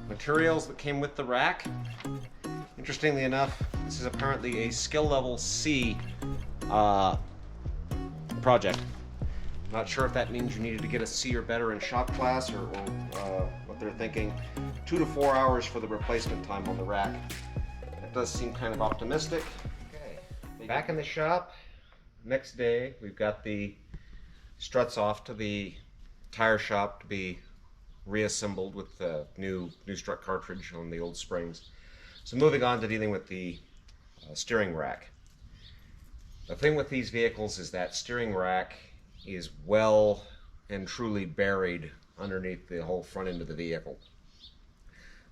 materials that came with the rack. Interestingly enough, this is apparently a skill level C project. I'm not sure if that means you needed to get a C or better in shop class, or what they're thinking. 2 to 4 hours for the replacement time on the rack. That does seem kind of optimistic. Okay, back in the shop. Next day, we've got the struts off to the tire shop to be reassembled with the new strut cartridge on the old springs. So moving on to dealing with the steering rack. The thing with these vehicles is that steering rack is well and truly buried underneath the whole front end of the vehicle.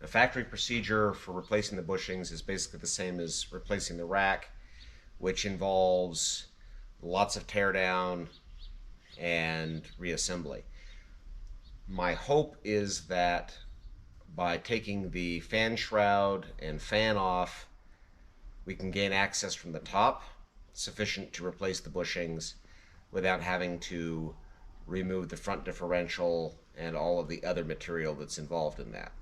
The factory procedure for replacing the bushings is basically the same as replacing the rack, which involves lots of tear down and reassembly. My hope is that by taking the fan shroud and fan off, we can gain access from the top sufficient to replace the bushings without having to remove the front differential and all of the other material that's involved in that.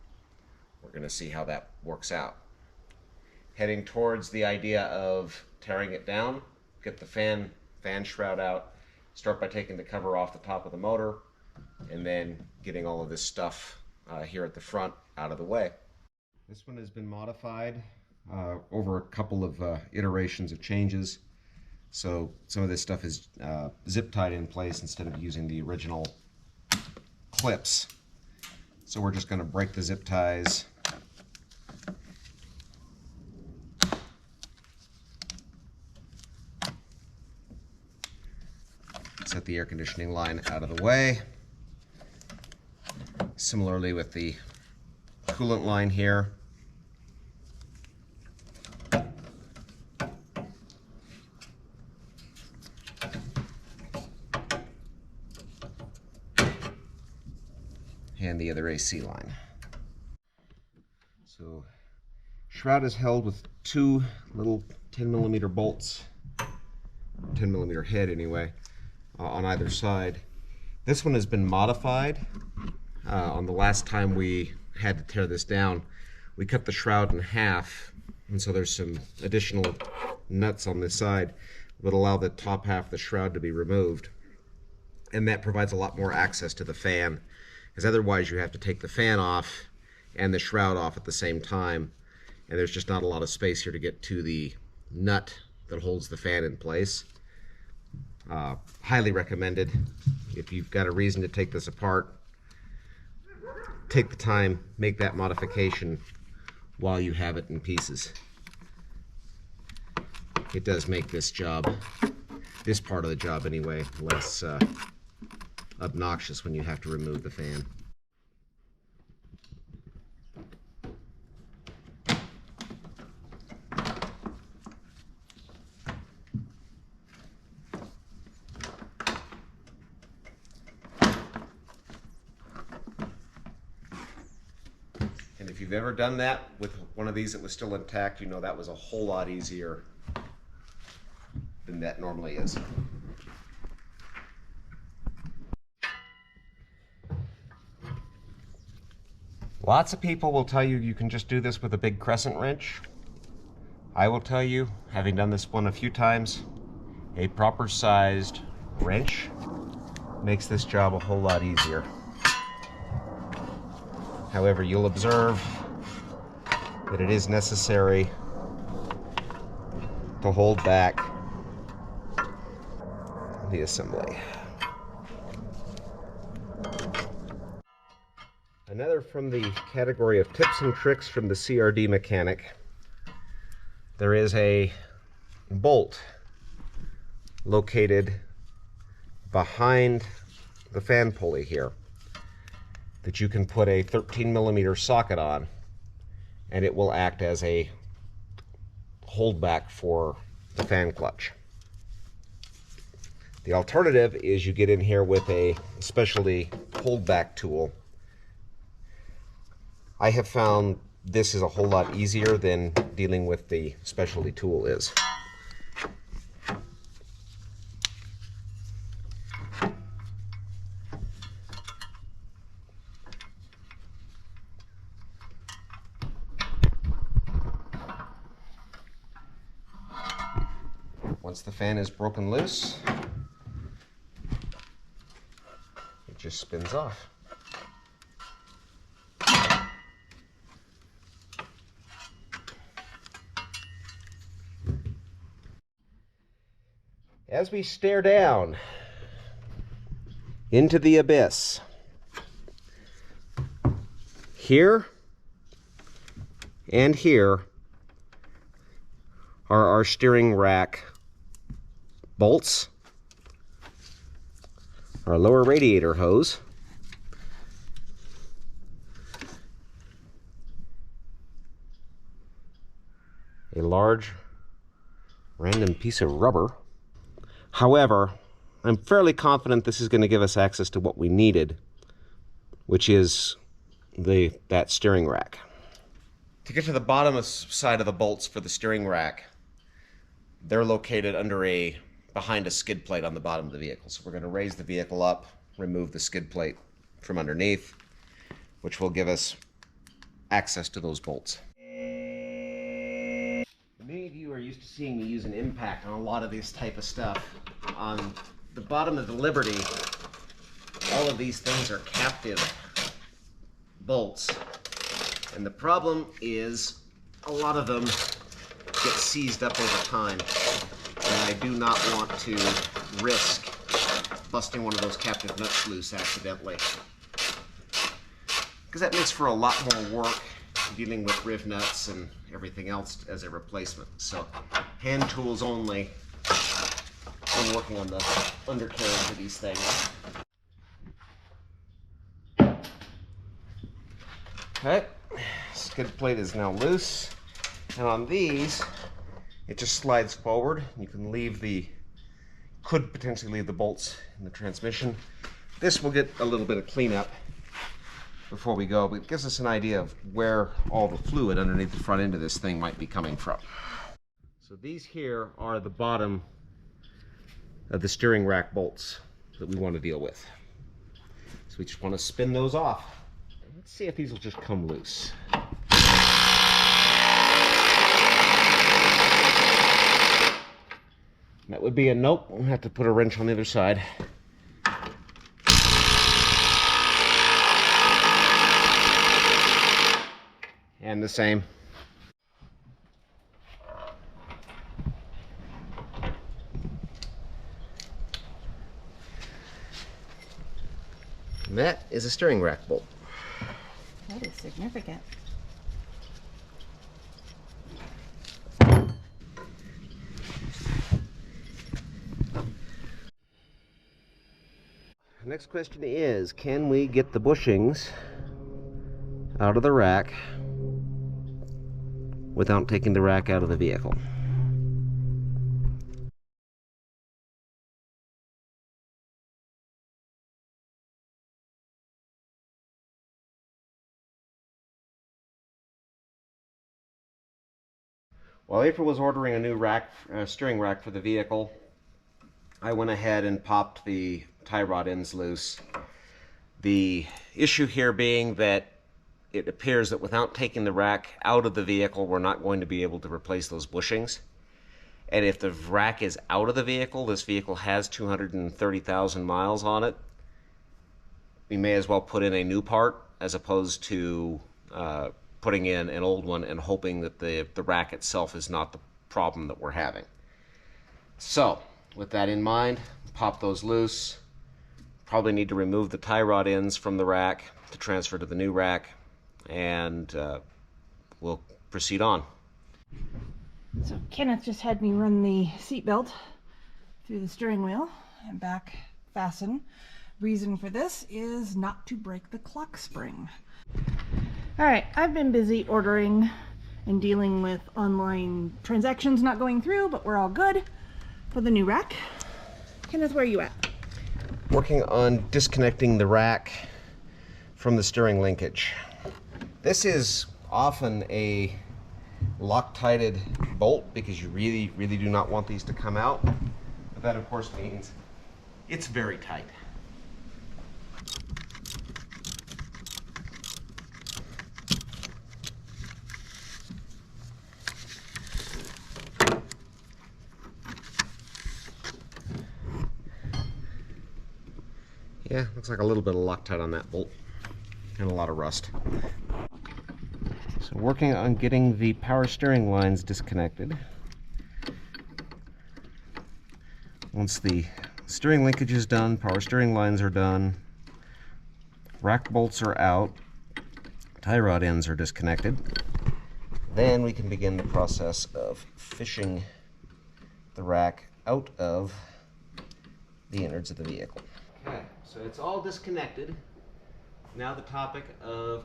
We're going to see how that works out. Heading towards the idea of tearing it down, get the fan shroud out, start by taking the cover off the top of the motor, and then getting all of this stuff here at the front out of the way. This one has been modified over a couple of iterations of changes. So some of this stuff is zip tied in place instead of using the original clips. So we're just going to break the zip ties. Set the air conditioning line out of the way. Similarly with the coolant line here. And the other AC line. So shroud is held with 2 little 10mm bolts, 10mm head anyway, on either side. This one has been modified. On the last time we had to tear this down, we cut the shroud in half, and so there's some additional nuts on this side that allow the top half of the shroud to be removed, and that provides a lot more access to the fan, because otherwise you have to take the fan off and the shroud off at the same time, and there's just not a lot of space here to get to the nut that holds the fan in place. Highly recommended. If you've got a reason to take this apart, take the time, make that modification while you have it in pieces. It does make this job, this part of the job anyway, less obnoxious when you have to remove the fan. And if you've ever done that with one of these that was still intact, you know that was a whole lot easier than that normally is. Lots of people will tell you you can just do this with a big crescent wrench. I will tell you, having done this one a few times, a proper sized wrench makes this job a whole lot easier. However, you'll observe that it is necessary to hold back the assembly. Another from the category of tips and tricks from the CRD mechanic. There is a bolt located behind the fan pulley here that you can put a 13mm socket on, and it will act as a holdback for the fan clutch. The alternative is you get in here with a specialty holdback tool. I have found this is a whole lot easier than dealing with the specialty tool is. Once the fan is broken loose, it just spins off. As we stare down into the abyss, here and here are our steering rack bolts, our lower radiator hose, a large random piece of rubber. However, I'm fairly confident this is going to give us access to what we needed, which is that steering rack. To get to the bottom side of the bolts for the steering rack, they're located behind a skid plate on the bottom of the vehicle. So we're going to raise the vehicle up, remove the skid plate from underneath, which will give us access to those bolts. Many of you are used to seeing me use an impact on a lot of this type of stuff. On the bottom of the Liberty, all of these things are captive bolts. And the problem is a lot of them get seized up over time. And I do not want to risk busting one of those captive nuts loose accidentally, because that makes for a lot more work dealing with riv nuts and everything else as a replacement. So hand tools only when working on the undercarriage of these things. Okay, skid plate is now loose, and on these it just slides forward. You can could potentially leave the bolts in the transmission. This will get a little bit of cleanup before we go, but it gives us an idea of where all the fluid underneath the front end of this thing might be coming from. So these here are the bottom of the steering rack bolts that we want to deal with. So we just want to spin those off. Let's see if these will just come loose. That would be a nope. We'll have to put a wrench on the other side. And the same. And that is a steering rack bolt. That is significant. The next question is, can we get the bushings out of the rack without taking the rack out of the vehicle? While April was ordering a new steering rack for the vehicle, I went ahead and popped the tie rod ends loose. The issue here being that it appears that without taking the rack out of the vehicle, we're not going to be able to replace those bushings. And if the rack is out of the vehicle, this vehicle has 230,000 miles on it, we may as well put in a new part as opposed to putting in an old one and hoping that the rack itself is not the problem that we're having. So, with that in mind, pop those loose. Probably need to remove the tie rod ends from the rack to transfer to the new rack, and we'll proceed on. So Kenneth just had me run the seatbelt through the steering wheel and back fasten. Reason for this is not to break the clock spring. Alright, I've been busy ordering and dealing with online transactions not going through, but we're all good for the new rack. Kenneth, where are you at? Working on disconnecting the rack from the steering linkage. This is often a Loctited bolt because you really do not want these to come out. But that of course means it's very tight. Yeah, looks like a little bit of Loctite on that bolt and a lot of rust. So working on getting the power steering lines disconnected. Once the steering linkage is done, power steering lines are done, rack bolts are out, tie rod ends are disconnected, then we can begin the process of fishing the rack out of the innards of the vehicle. Okay, so it's all disconnected. Now the topic of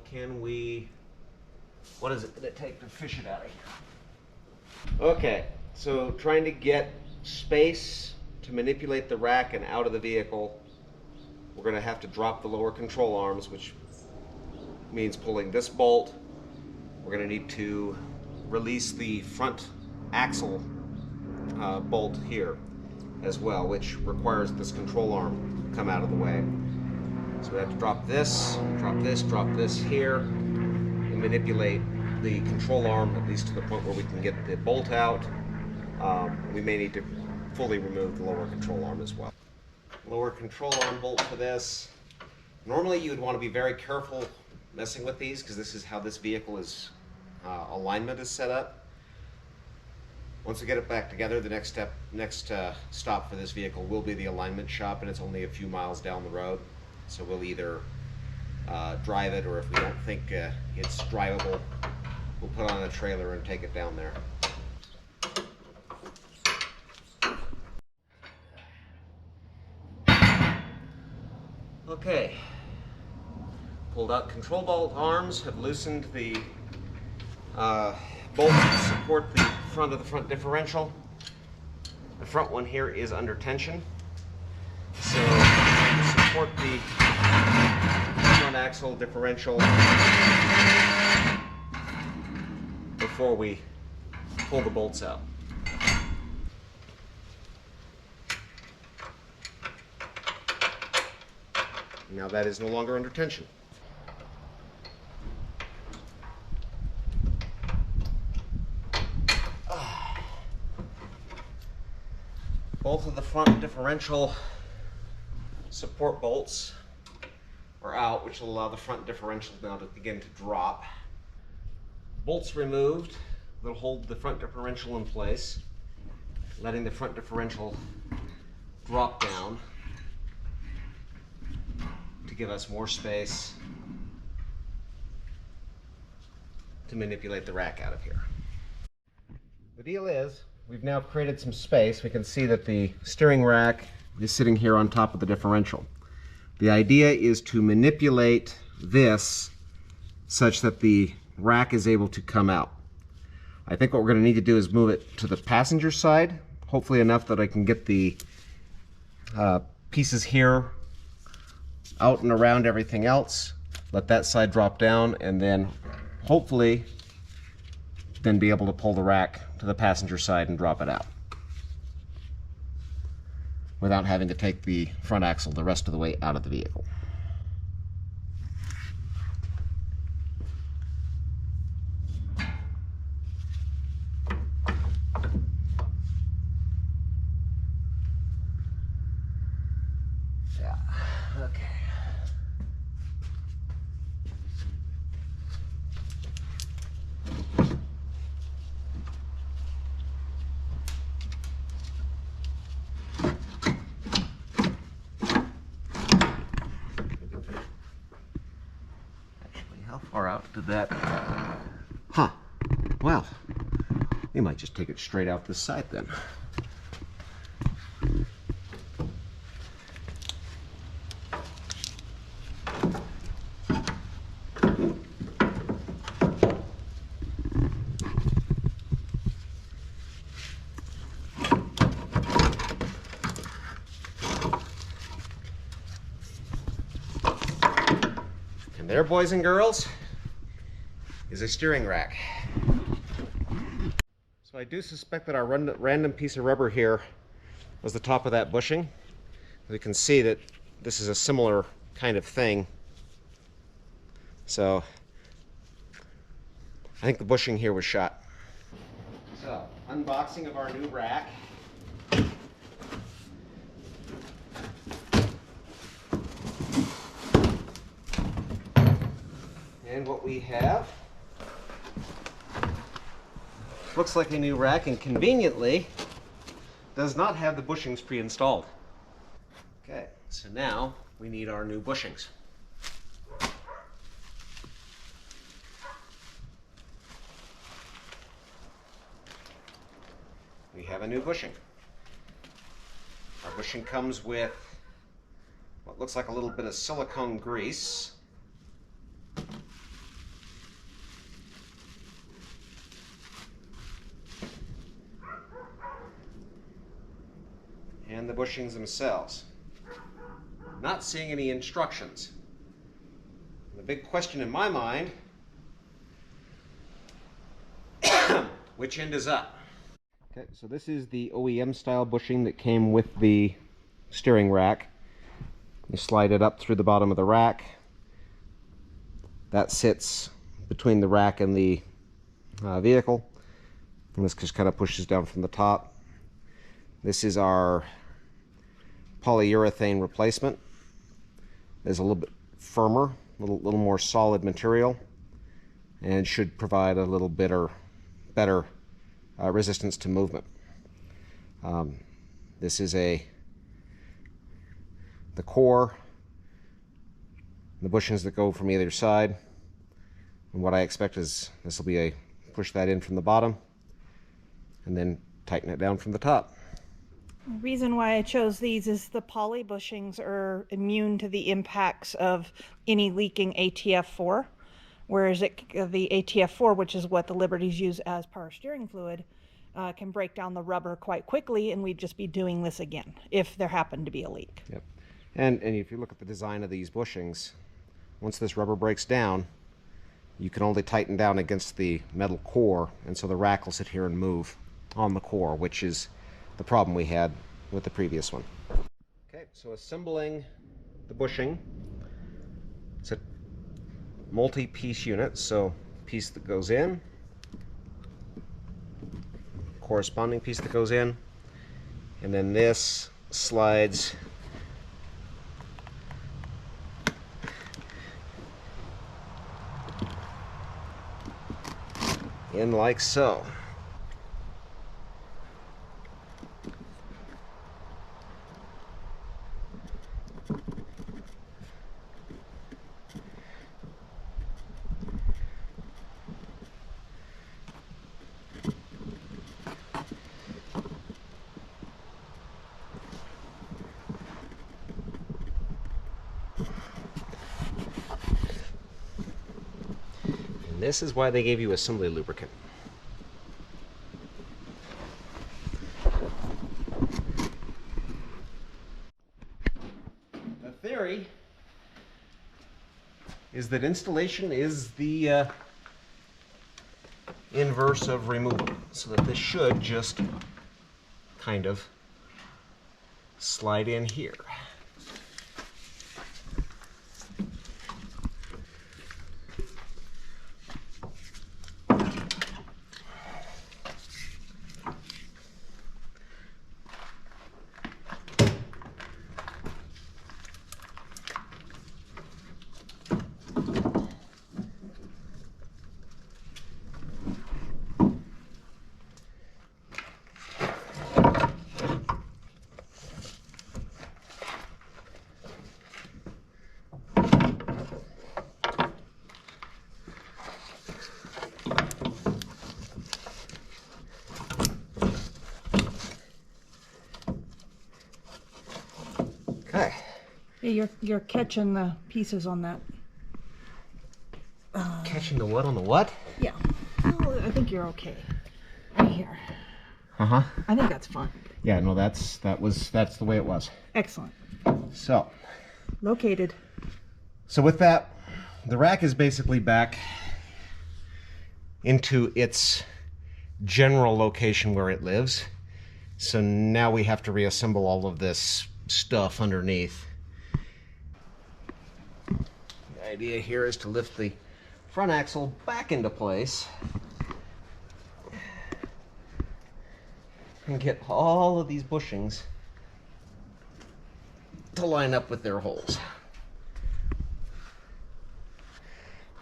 what is it going to take to fish it out of here? Okay, so trying to get space to manipulate the rack and out of the vehicle, we're going to have to drop the lower control arms, which means pulling this bolt. We're going to need to release the front axle bolt here as well, which requires this control arm to come out of the way. So we have to drop this here, and manipulate the control arm at least to the point where we can get the bolt out. We may need to fully remove the lower control arm as well. Lower control arm bolt for this. Normally you would want to be very careful messing with these because this is how this vehicle is alignment is set up. Once we get it back together, the next stop for this vehicle will be the alignment shop, and it's only a few miles down the road. So we'll either drive it, or if we don't think it's drivable, we'll put on a trailer and take it down there. Okay, pulled out control bolt arms, have loosened the bolts that support the front of the front differential. The front one here is under tension, so to support the front axle differential before we pull the bolts out. Now that is no longer under tension. Both of the front differential support bolts are out, which will allow the front differential now to begin to drop. Bolts removed will hold the front differential in place, letting the front differential drop down to give us more space to manipulate the rack out of here. The deal is, we've now created some space. We can see that the steering rack is sitting here on top of the differential. The idea is to manipulate this such that the rack is able to come out. I think what we're going to need to do is move it to the passenger side, hopefully enough that I can get the pieces here out and around everything else, let that side drop down, and then hopefully then be able to pull the rack to the passenger side and drop it out without having to take the front axle the rest of the way out of the vehicle. Yeah, okay. How far out did that? Huh. Well, we might just take it straight out this side then. There, boys and girls, is a steering rack. So I do suspect that our random piece of rubber here was the top of that bushing. We can see that this is a similar kind of thing. So I think the bushing here was shot. So, unboxing of our new rack. And what we have looks like a new rack, and conveniently does not have the bushings pre-installed. Okay, so now we need our new bushings. We have a new bushing. Our bushing comes with what looks like a little bit of silicone grease. And the bushings themselves. Not seeing any instructions. The big question in my mind, which end is up? Okay, so this is the OEM style bushing that came with the steering rack. You slide it up through the bottom of the rack. That sits between the rack and the vehicle. And this just kind of pushes down from the top. This is our polyurethane replacement. It's a little bit firmer, a little more solid material, and should provide a little better resistance to movement. This is the core, the bushings that go from either side, and what I expect is this will be push that in from the bottom and then tighten it down from the top. The reason why I chose these is the poly bushings are immune to the impacts of any leaking ATF4, whereas the ATF4, which is what the Liberties use as power steering fluid, can break down the rubber quite quickly, and we'd just be doing this again if there happened to be a leak. Yep. And if you look at the design of these bushings, once this rubber breaks down, you can only tighten down against the metal core, and so the rack will sit here and move on the core, which is the problem we had with the previous one. Okay, so assembling the bushing. It's a multi-piece unit, so piece that goes in, corresponding piece that goes in, and then this slides in like so. And this is why they gave you assembly lubricant. The theory is that installation is the inverse of removal, so that this should just kind of slide in here. Okay. Yeah, you're catching the pieces on that. Catching the what on the what? Yeah. Well, I think you're okay. Right here. Uh-huh. I think that's fine. Yeah, no, that's the way it was. Excellent. So, Located. so with that, the rack is basically back into its general location where it lives. So now we have to reassemble all of this stuff underneath. The idea here is to lift the front axle back into place and get all of these bushings to line up with their holes.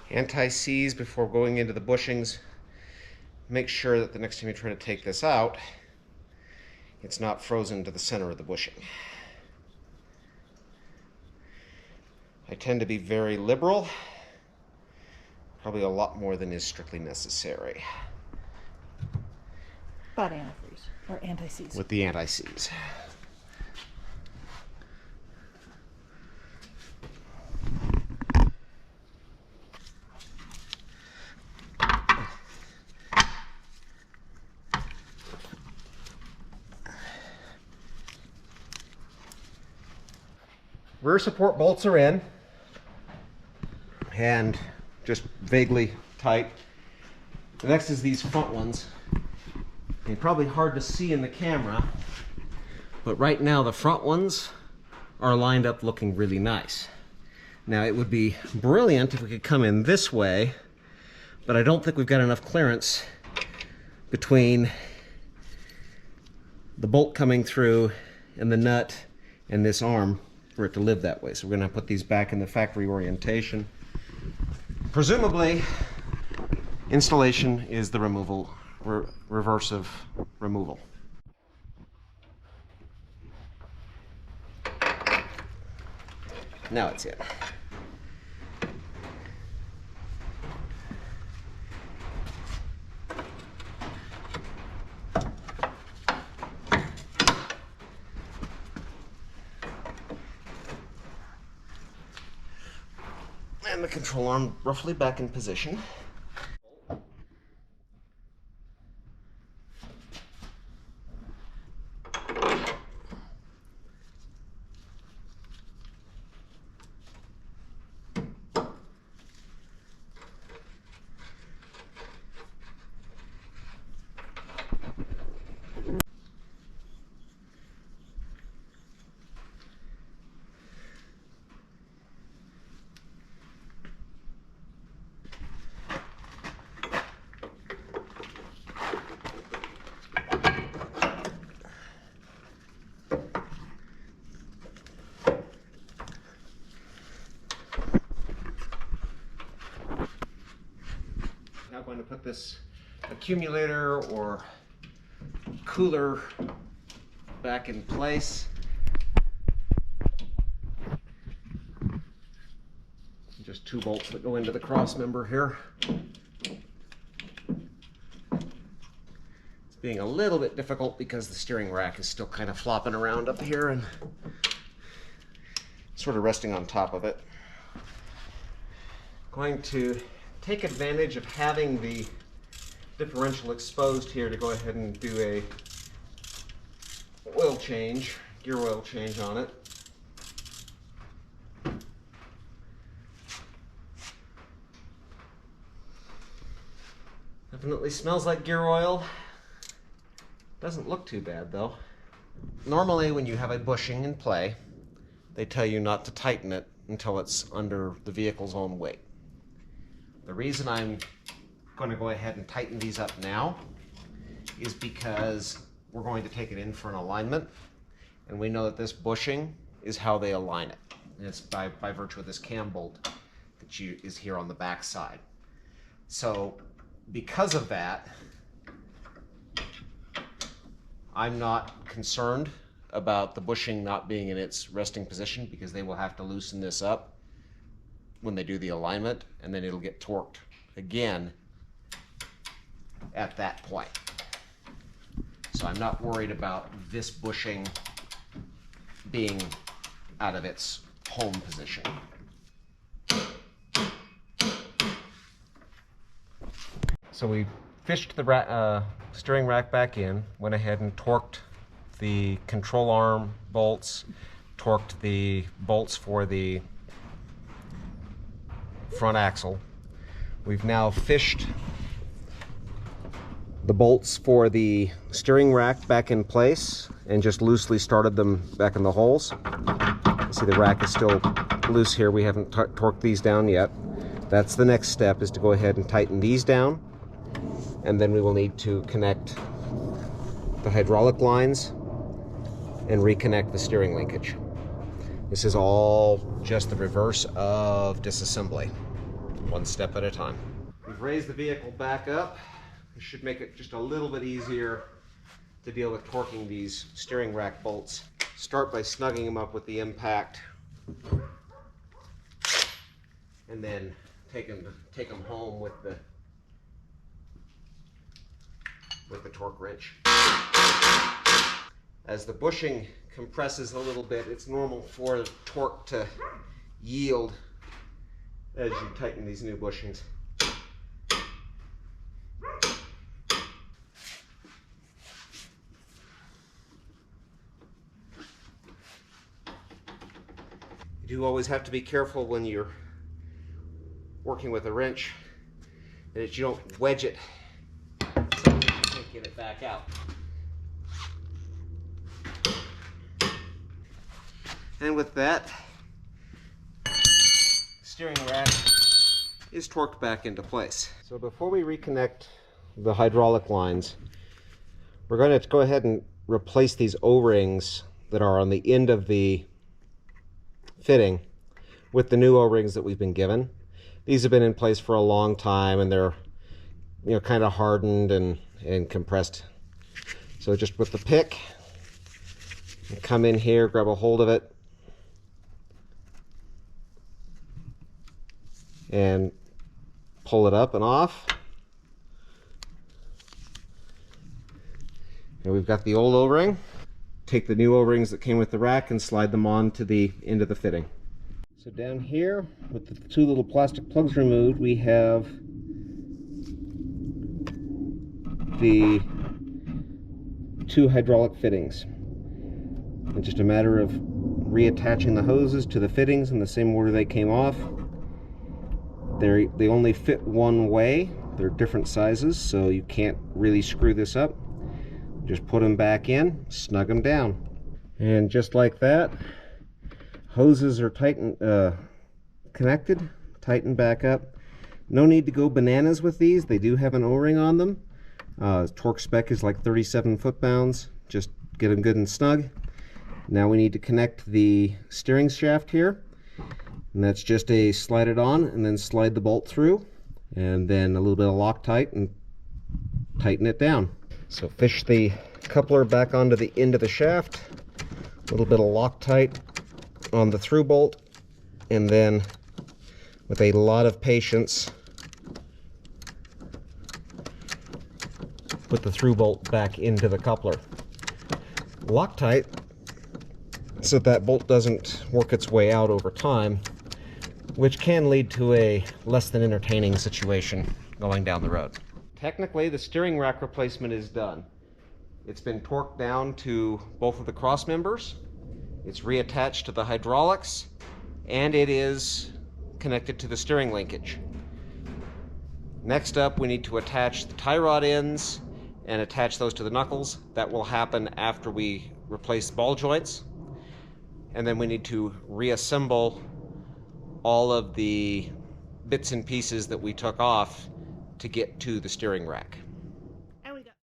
Anti-seize before going into the bushings. Make sure that the next time you try to take this out, it's not frozen to the center of the bushing. I tend to be very liberal, probably a lot more than is strictly necessary. But antifreeze, or anti-seize. With the anti-seize. Rear support bolts are in and just vaguely tight. The next is these front ones. They're probably hard to see in the camera, but right now the front ones are lined up looking really nice. Now it would be brilliant if we could come in this way, but I don't think we've got enough clearance between the bolt coming through and the nut and this arm for it to live that way. So we're going to put these back in the factory orientation. Presumably, installation is the removal, reversive removal. Now it's in. And the control arm roughly back in position. Now going to put this accumulator or cooler back in place. Just 2 bolts that go into the cross member here. It's being a little bit difficult because the steering rack is still kind of flopping around up here and sort of resting on top of it. Going to take advantage of having the differential exposed here to go ahead and do a oil change, gear oil change on it. Definitely smells like gear oil. Doesn't look too bad though. Normally when you have a bushing in play, they tell you not to tighten it until it's under the vehicle's own weight. The reason I'm going to go ahead and tighten these up now is because we're going to take it in for an alignment, and we know that this bushing is how they align it. And it's by virtue of this cam bolt that is here on the back side. So because of that, I'm not concerned about the bushing not being in its resting position, because they will have to loosen this up when they do the alignment, and then it'll get torqued again at that point. So I'm not worried about this bushing being out of its home position. So we fished the steering rack back in, went ahead and torqued the control arm bolts, torqued the bolts for the front axle. We've now fished the bolts for the steering rack back in place and just loosely started them back in the holes. You see the rack is still loose here. We haven't torqued these down yet. That's the next step, is to go ahead and tighten these down, and then we will need to connect the hydraulic lines and reconnect the steering linkage. This is all just the reverse of disassembly. one step at a time. We've raised the vehicle back up. It should make it just a little bit easier to deal with torquing these steering rack bolts. Start by snugging them up with the impact, and then take them home with the torque wrench. As the bushing compresses a little bit, it's normal for the torque to yield as you tighten these new bushings. You do always have to be careful when you're working with a wrench that you don't wedge it so that you can't get it back out. And with that, steering rack is torqued back into place. So before we reconnect the hydraulic lines, we're going to go ahead and replace these O-rings that are on the end of the fitting with the new O-rings that we've been given. These have been in place for a long time, and they're, you know, kind of hardened and compressed. So just with the pick, come in here, grab a hold of it, and pull it up and off. And we've got the old O-ring. Take the new O-rings that came with the rack and slide them on to the end of the fitting. So down here, with the two little plastic plugs removed, we have the two hydraulic fittings. It's just a matter of reattaching the hoses to the fittings in the same order they came off. They only fit one way. They're different sizes, so you can't really screw this up. Just put them back in, snug them down. And just like that, hoses are connected, tightened back up. No need to go bananas with these. They do have an O-ring on them. Torque spec is like 37 foot-pounds. Just get them good and snug. Now we need to connect the steering shaft here. And that's just a slide it on and then slide the bolt through. And then a little bit of Loctite and tighten it down. So fish the coupler back onto the end of the shaft. A little bit of Loctite on the through bolt, and then with a lot of patience put the through bolt back into the coupler. Loctite so that bolt doesn't work its way out over time, which can lead to a less than entertaining situation going down the road. Technically, the steering rack replacement is done. It's been torqued down to both of the cross members. It's reattached to the hydraulics, and it is connected to the steering linkage. Next up, we need to attach the tie rod ends and attach those to the knuckles. That will happen after we replace ball joints. And then we need to reassemble all of the bits and pieces that we took off to get to the steering rack.